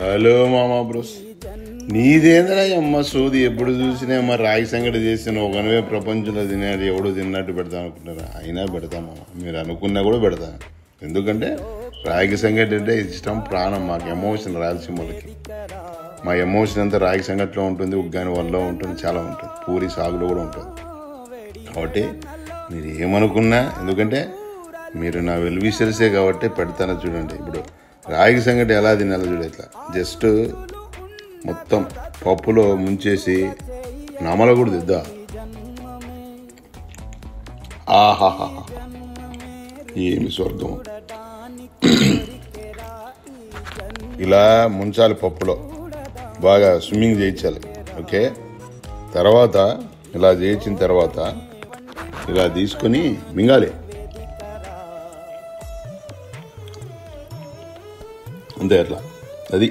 Hello మామా bros, నీదేంద్రా అమ్మ సోది. ఎప్పుడు చూసినా అమ్మ రాగి సంగటి చేసిన ఒకనవే ప్రపంచంలో తినేది ఎవడు తిన్నట్టు పెడతాను అనుకుంటారా? అయినా పెడతామమ్మ, మీరు అనుకున్నా కూడా పెడతాను. ఎందుకంటే రాగి సంగటి అంటే ఇష్టం, ప్రాణం. మాకు ఎమోషన్ రాయలసీమలకి. మా ఎమోషన్ అంతా రాగి సంగటిలో ఉంటుంది, ఉగ్గాని వల్ల ఉంటుంది, చాలా ఉంటుంది, పూరి సాగులో కూడా ఉంటుంది. కాబట్టి మీరు ఏమనుకున్నా, ఎందుకంటే మీరు నా వెల్విషర్సే కాబట్టి పెడతాను. చూడండి, ఇప్పుడు రాగి సంగటి ఎలా తినాలో చూడ. ఇట్లా జస్ట్ మొత్తం పప్పులో ముంచేసి నమల కూడా దిద్దా. ఆహాహా, ఏమి స్వర్గం. ఇలా ముంచాలి, పప్పులో బాగా స్విమ్మింగ్ చేయించాలి. ఓకే, తర్వాత ఇలా చేయించిన తర్వాత ఇలా తీసుకొని మింగాలి అంతే. అట్లా అది